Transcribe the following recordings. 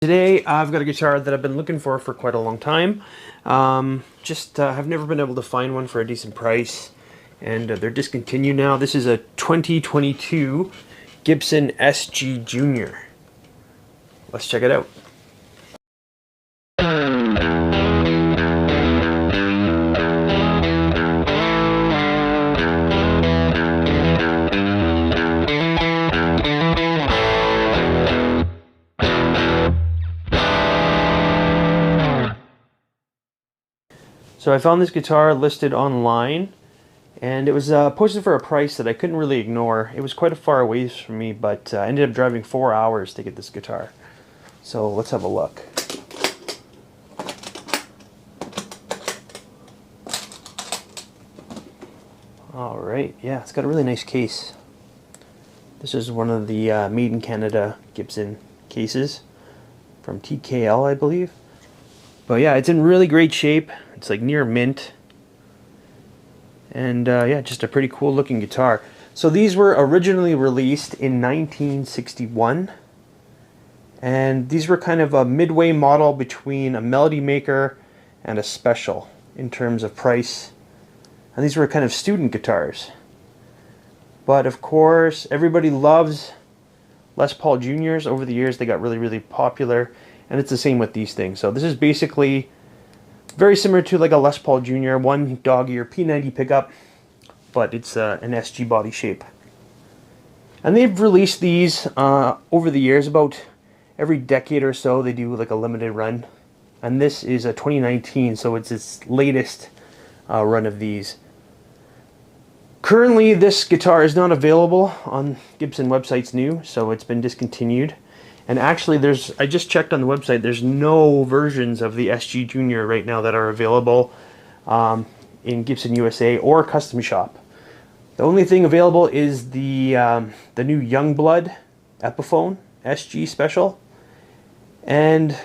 Today I've got a guitar that I've been looking for quite a long time. I've never been able to find one for a decent price, and they're discontinued now. This is a 2022 Gibson SG Junior. Let's check it out. So I found this guitar listed online, and it was posted for a price that I couldn't really ignore. It was quite a far away from me, but I ended up driving 4 hours to get this guitar. So let's have a look. Alright, yeah, it's got a really nice case. This is one of the Made in Canada Gibson cases from TKL, I believe. But yeah, it's in really great shape. It's like near mint. And yeah, just a pretty cool looking guitar. So these were originally released in 1961. And these were kind of a midway model between a Melody Maker and a Special in terms of price. And these were kind of student guitars. But of course, everybody loves Les Paul Juniors. Over the years, they got really, really popular. And it's the same with these things. So this is basically very similar to like a Les Paul Junior, one dog ear P90 pickup, but it's an SG body shape. And they've released these over the years, about every decade or so. They do like a limited run. And this is a 2019, so it's its latest run of these. Currently, this guitar is not available on Gibson websites new, so it's been discontinued. And actually, I just checked on the website, there's no versions of the SG Junior right now that are available in Gibson USA or Custom Shop. The only thing available is the new Youngblood Epiphone SG Special. And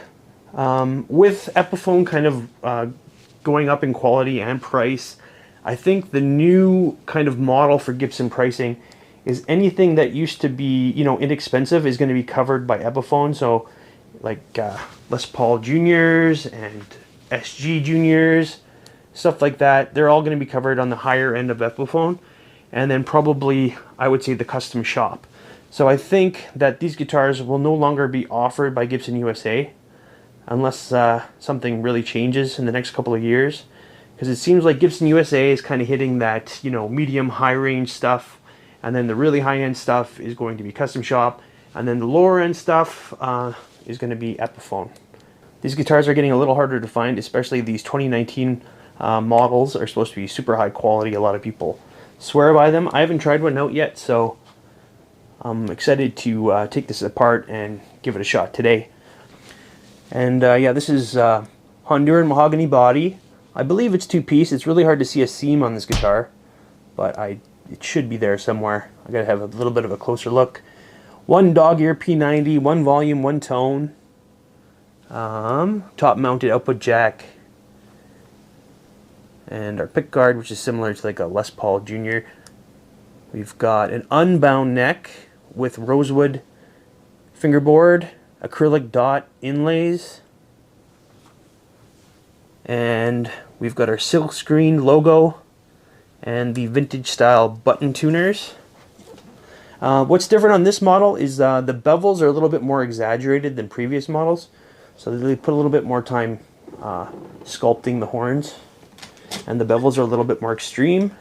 with Epiphone kind of going up in quality and price, I think the new kind of model for Gibson pricing is anything that used to be, inexpensive is going to be covered by Epiphone. So like Les Paul Juniors and SG Juniors, stuff like that, they're all going to be covered on the higher end of Epiphone. And then probably, I would say, the Custom Shop. So I think that these guitars will no longer be offered by Gibson USA unless something really changes in the next couple of years. Because it seems like Gibson USA is kind of hitting that, medium, high range stuff. And then the really high-end stuff is going to be Custom Shop. And then the lower-end stuff is going to be Epiphone. These guitars are getting a little harder to find, especially these 2019 models are supposed to be super high quality. A lot of people swear by them. I haven't tried one out yet, so I'm excited to take this apart and give it a shot today. And yeah, this is Honduran mahogany body. I believe it's two-piece. It's really hard to see a seam on this guitar, but it should be there somewhere. I gotta have a little bit of a closer look. One dog ear P90, one volume, one tone. Top mounted output jack. And our pick guard, which is similar to like a Les Paul Junior. We've got an unbound neck with rosewood fingerboard, acrylic dot inlays. And we've got our silk screen logo and the vintage style button tuners. What's different on this model is the bevels are a little bit more exaggerated than previous models. So they put a little bit more time sculpting the horns. And the bevels are a little bit more extreme.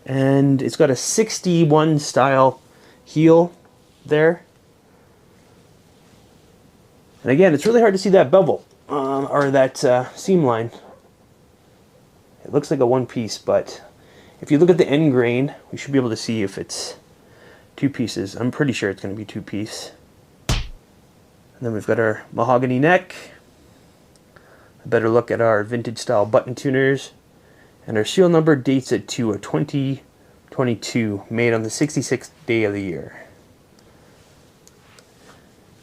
And it's got a 61 style heel there. And again, it's really hard to see that bevel or that seam line. It looks like a one piece, but if you look at the end grain, we should be able to see if it's two pieces. I'm pretty sure it's going to be two piece. And then we've got our mahogany neck. A better look at our vintage style button tuners. And our serial number dates it to a 2022, made on the 66th day of the year.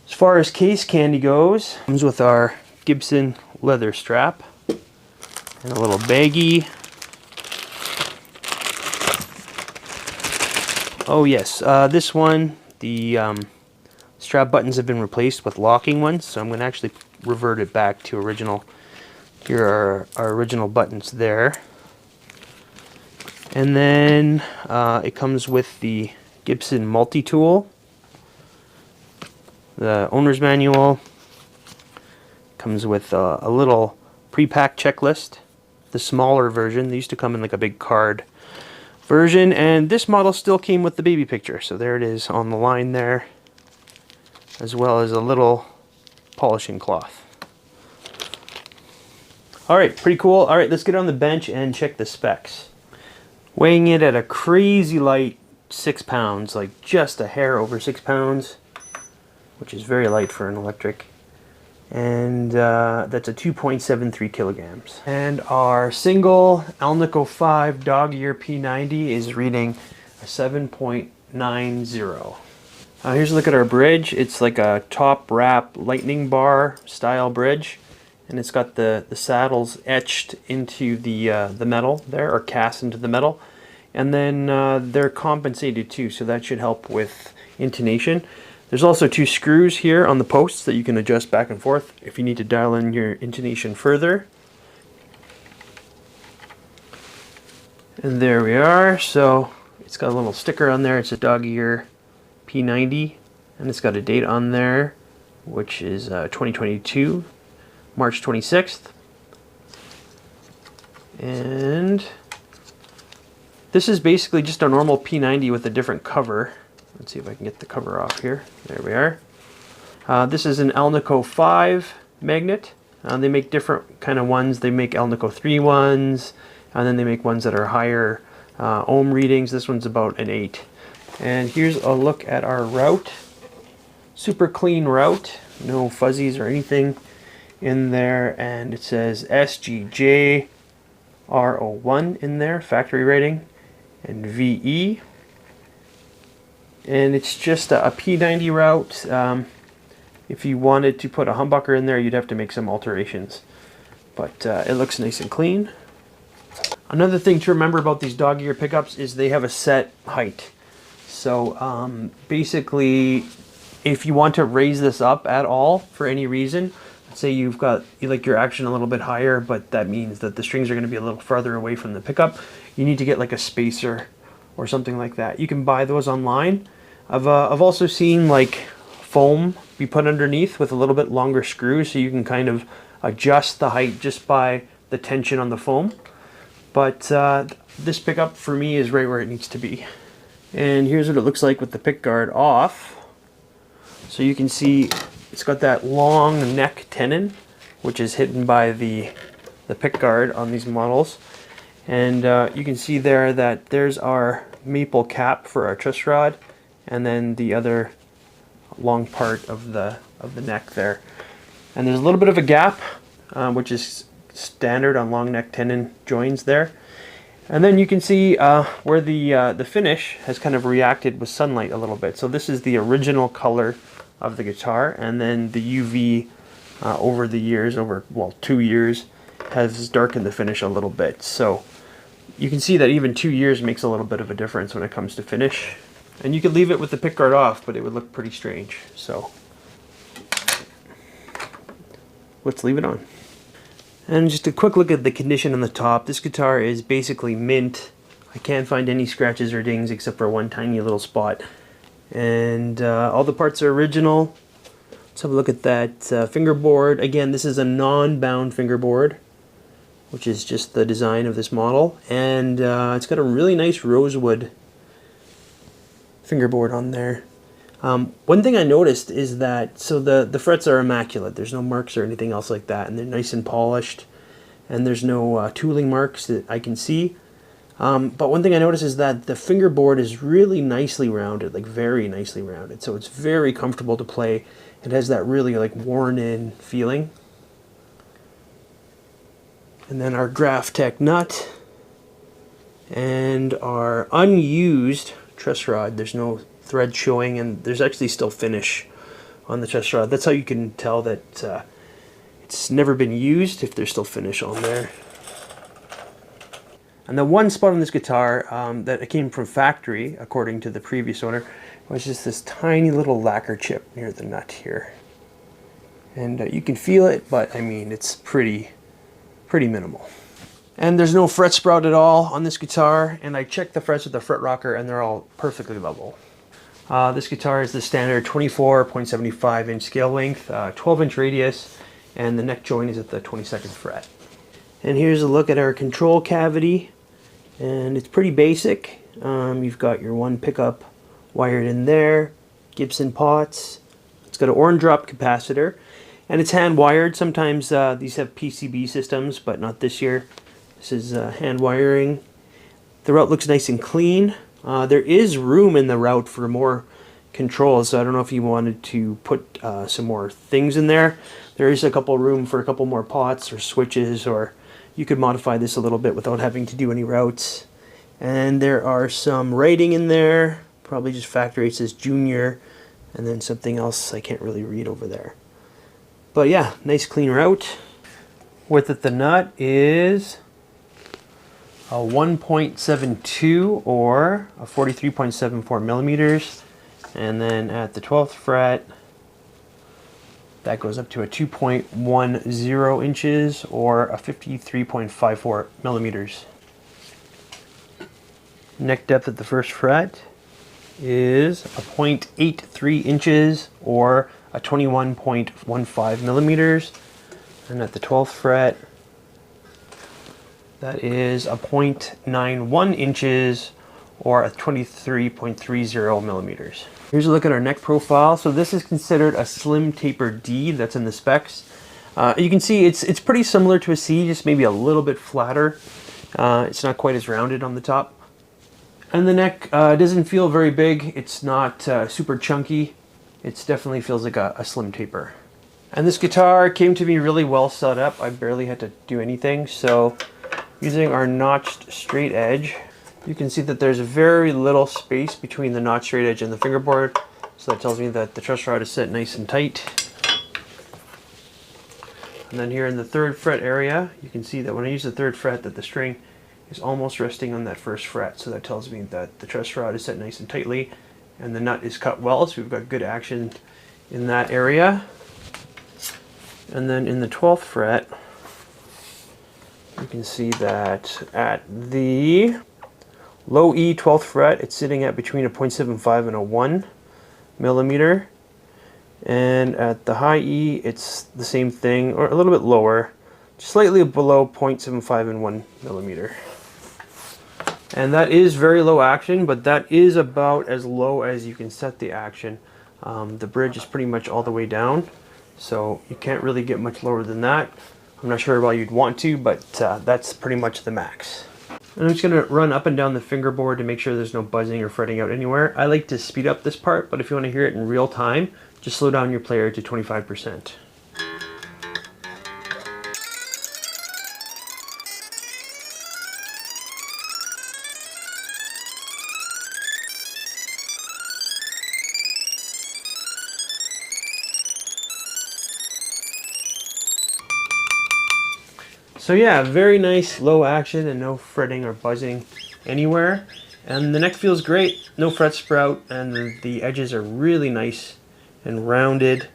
As far as case candy goes, comes with our Gibson leather strap and a little baggie. Oh yes, this one, the strap buttons have been replaced with locking ones, so I'm going to actually revert it back to original. Here are our original buttons there. And then it comes with the Gibson multi-tool, the owner's manual, comes with a little pre-packed checklist, the smaller version. They used to come in like a big card version, and this model still came with the baby picture, so there it is on the line there, as well as a little polishing cloth. Alright, pretty cool. Alright, let's get on the bench and check the specs. Weighing it at a crazy light 6 pounds, like just a hair over 6 pounds, which is very light for an electric. And that's a 2.73 kilograms. And our single Alnico 5 dog ear P90 is reading a 7.90. Here's a look at our bridge. It's like a top wrap lightning bar style bridge, and it's got the saddles etched into the metal there, or cast into the metal, and then they're compensated too, so that should help with intonation. There's also 2 screws here on the posts that you can adjust back and forth if you need to dial in your intonation further. And there we are. So it's got a little sticker on there. It's a dog ear P90, and it's got a date on there, which is 2022, March 26th. And this is basically just a normal P90 with a different cover. Let's see if I can get the cover off here. There we are. This is an Alnico 5 magnet. They make different kind of ones. They make Alnico 3 ones, and then they make ones that are higher ohm readings. This one's about an 8. And here's a look at our route. Super clean route. No fuzzies or anything in there. And it says SG Junior in there, factory rating, and VE. And it's just a P90 route. If you wanted to put a humbucker in there, you'd have to make some alterations. But it looks nice and clean. Another thing to remember about these dog ear pickups is they have a set height. So basically, if you want to raise this up at all for any reason, let's say you like your action a little bit higher, but that means that the strings are going to be a little farther away from the pickup, you need to get like a spacer or something like that. You can buy those online. I've also seen like foam be put underneath with a little bit longer screw, so you can kind of adjust the height just by the tension on the foam. But this pickup for me is right where it needs to be. And here's what it looks like with the pick guard off. So you can see it's got that long neck tenon, which is hidden by the pick guard on these models. And you can see there that there's our maple cap for our truss rod, and then the other long part of the neck there. And there's a little bit of a gap, which is standard on long neck tenon joins there. And then you can see where the finish has kind of reacted with sunlight a little bit. So this is the original color of the guitar, and then the UV over the years, well, 2 years, has darkened the finish a little bit. So you can see that even 2 years makes a little bit of a difference when it comes to finish. And you could leave it with the pick guard off, but it would look pretty strange. So let's leave it on. And just a quick look at the condition on the top. This guitar is basically mint. I can't find any scratches or dings except for one tiny little spot. And all the parts are original. Let's have a look at that fingerboard. Again, this is a non-bound fingerboard, which is just the design of this model. And it's got a really nice rosewood fingerboard on there. One thing I noticed is that, so the frets are immaculate. There's no marks or anything else like that, and they're nice and polished, and there's no tooling marks that I can see. But one thing I noticed is that the fingerboard is really nicely rounded, like very nicely rounded. So it's very comfortable to play. It has that really like worn in feeling. And then our Graphtec nut and our unused truss rod. There's no thread showing, and there's actually still finish on the truss rod. That's how you can tell that it's never been used, if there's still finish on there. And the one spot on this guitar that came from factory, according to the previous owner, was just this tiny little lacquer chip near the nut here. And you can feel it, but I mean, it's pretty minimal. And there's no fret sprout at all on this guitar, and I checked the frets with the fret rocker and they're all perfectly level. This guitar is the standard 24.75 inch scale length, 12 inch radius, and the neck joint is at the 22nd fret. And here's a look at our control cavity, and it's pretty basic. You've got your one pickup wired in there, Gibson pots. It's got an orange drop capacitor, and it's hand wired. Sometimes these have PCB systems, but not this year. This is hand wiring. The route looks nice and clean. There is room in the route for more controls, so I don't know if you wanted to put some more things in there. There is a couple room for a couple more pots or switches, or you could modify this a little bit without having to do any routes. And there are some writing in there, probably just factory. It says Junior, and then something else I can't really read over there. But yeah, nice clean route. Width at the nut is a 1.72 or a 43.74 millimeters, and then at the 12th fret that goes up to a 2.10 inches or a 53.54 millimeters. Neck depth at the 1st fret is a 0.83 inches or a 21.15 millimeters, and at the 12th fret that is a 0.91 inches or a 23.30 millimeters. Here's a look at our neck profile. So this is considered a slim taper D, that's in the specs. You can see it's pretty similar to a C, just maybe a little bit flatter. It's not quite as rounded on the top. And the neck doesn't feel very big. It's not super chunky. It definitely feels like a slim taper. And this guitar came to me really well set up. I barely had to do anything. So using our notched straight edge, you can see that there's very little space between the notched straight edge and the fingerboard. So that tells me that the truss rod is set nice and tight. And then here in the 3rd fret area, you can see that when I use the 3rd fret that the string is almost resting on that 1st fret. So that tells me that the truss rod is set nice and tightly and the nut is cut well. So we've got good action in that area. And then in the 12th fret, you can see that at the low E 12th fret, it's sitting at between a 0.75 and a 1 millimeter. And at the high E, it's the same thing, or a little bit lower, slightly below 0.75 and 1 millimeter. And that is very low action, but that is about as low as you can set the action. The bridge is pretty much all the way down, so you can't really get much lower than that. I'm not sure why you'd want to, but that's pretty much the max. And I'm just going to run up and down the fingerboard to make sure there's no buzzing or fretting out anywhere. I like to speed up this part, but if you want to hear it in real time, just slow down your player to 25%. So yeah, very nice low action and no fretting or buzzing anywhere. And the neck feels great, no fret sprout, and the edges are really nice and rounded.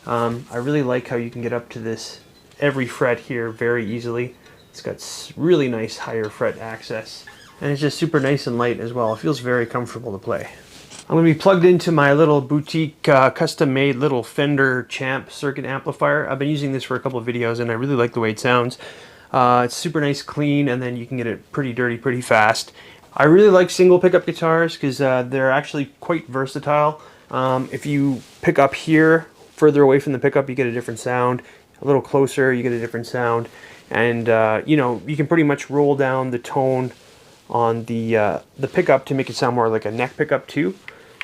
I really like how you can get up to this every fret here very easily. It's got really nice higher fret access, and it's just super nice and light as well. It feels very comfortable to play. I'm going to be plugged into my little boutique custom-made little Fender Champ circuit amplifier. I've been using this for a couple of videos and I really like the way it sounds. It's super nice, clean, and then you can get it pretty dirty pretty fast. I really like single pickup guitars because they're actually quite versatile. If you pick up here, further away from the pickup, you get a different sound. A little closer, you get a different sound. And you know, you can pretty much roll down the tone on the pickup to make it sound more like a neck pickup too.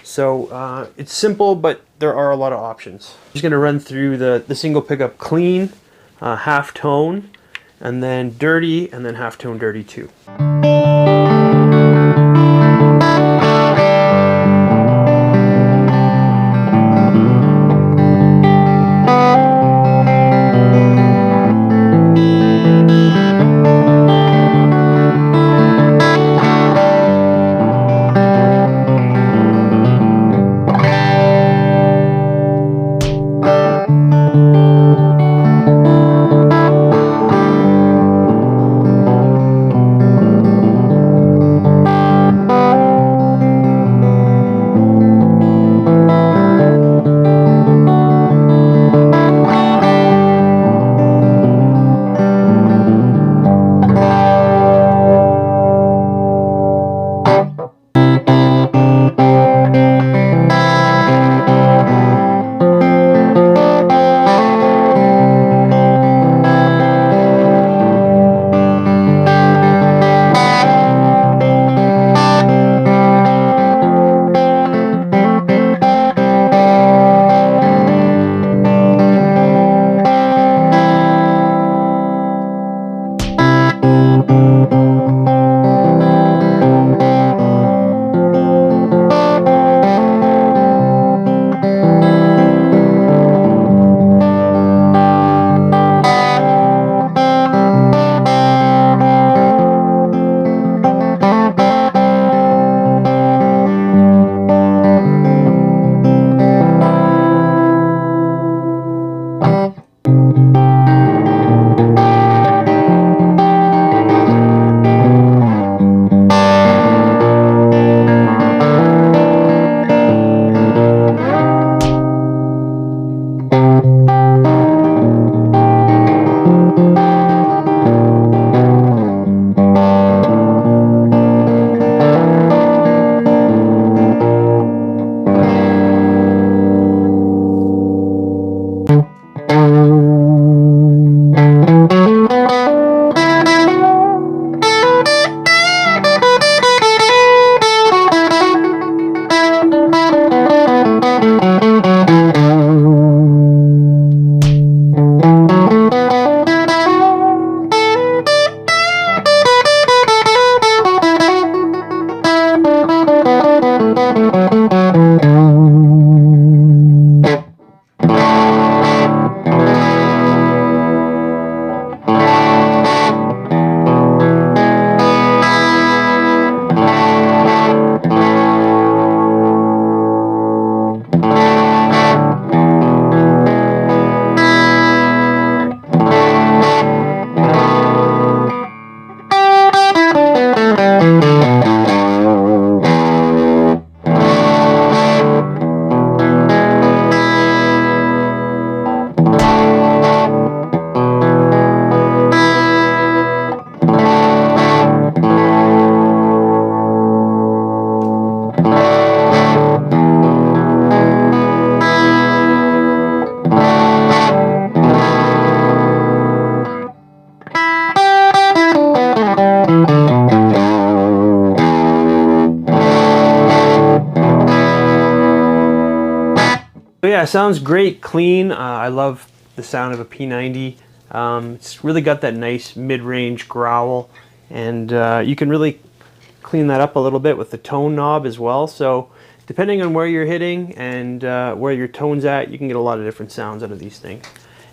So it's simple, but there are a lot of options. I'm just going to run through the single pickup clean, half tone, and then dirty, and then half tone dirty too. But yeah, it sounds great, clean. I love the sound of a P90. It's really got that nice mid-range growl, and you can really clean that up a little bit with the tone knob as well. So depending on where you're hitting and where your tone's at, you can get a lot of different sounds out of these things.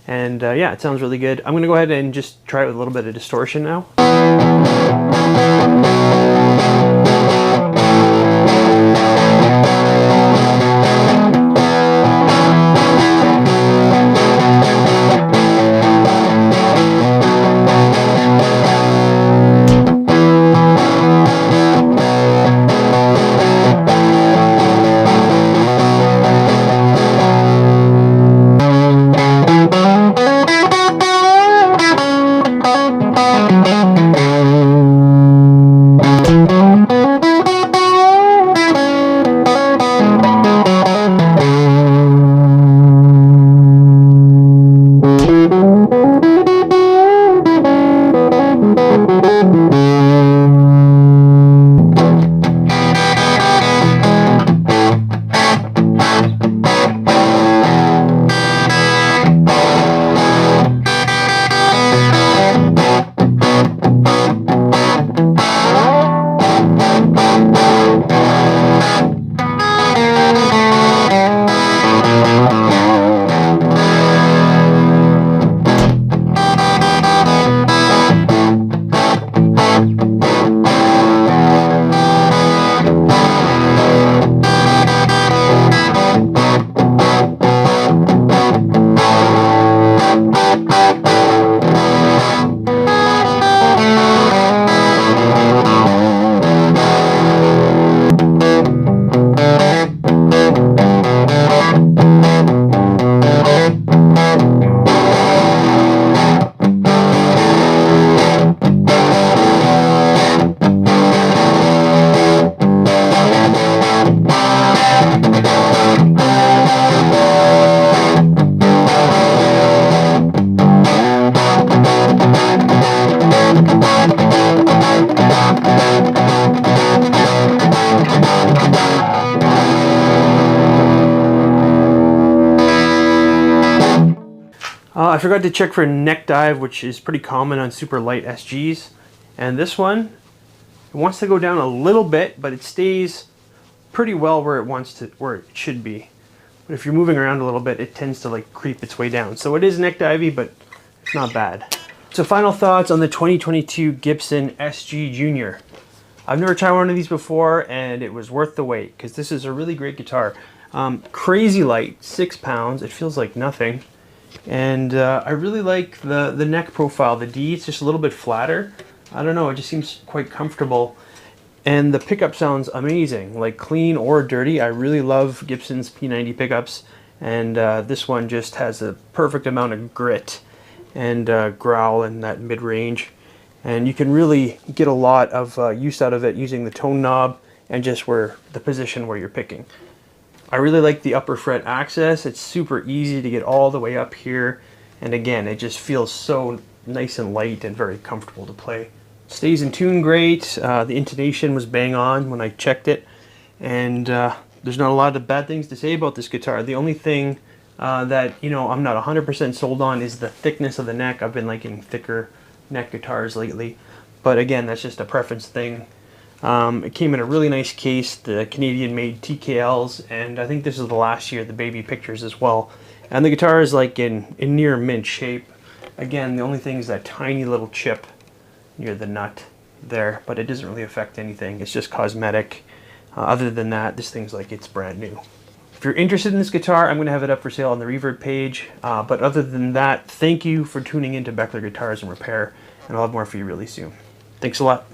And yeah, it sounds really good. I'm going to go ahead and just try it with a little bit of distortion now. I forgot to check for neck dive, which is pretty common on super light SGs. And this one, it wants to go down a little bit, but it stays pretty well where it should be. But if you're moving around a little bit, it tends to like creep its way down. So it is neck divey, but it's not bad. So final thoughts on the 2022 Gibson SG Junior. I've never tried one of these before, and it was worth the wait because this is a really great guitar. Crazy light, 6 pounds. It feels like nothing. And I really like the neck profile. The D, it's just a little bit flatter. I don't know, it just seems quite comfortable. And the pickup sounds amazing, like clean or dirty. I really love Gibson's P90 pickups. And this one just has a perfect amount of grit and growl in that mid-range. And you can really get a lot of use out of it using the tone knob and just the position where you're picking. I really like the upper fret access. It's super easy to get all the way up here. And again, it just feels so nice and light and very comfortable to play. Stays in tune great. The intonation was bang on when I checked it. And there's not a lot of bad things to say about this guitar. The only thing that, you know, I'm not 100% sold on is the thickness of the neck. I've been liking thicker neck guitars lately. But again, that's just a preference thing. It came in a really nice case, the Canadian-made TKLs, and I think this is the last year, the baby pictures as well. And the guitar is like in near mint shape. Again, the only thing is that tiny little chip near the nut there, but it doesn't really affect anything. It's just cosmetic. Other than that, this thing's like it's brand new. If you're interested in this guitar, I'm going to have it up for sale on the Reverb page. But other than that, thank you for tuning into Beckler Guitars and Repair, and I'll have more for you really soon. Thanks a lot.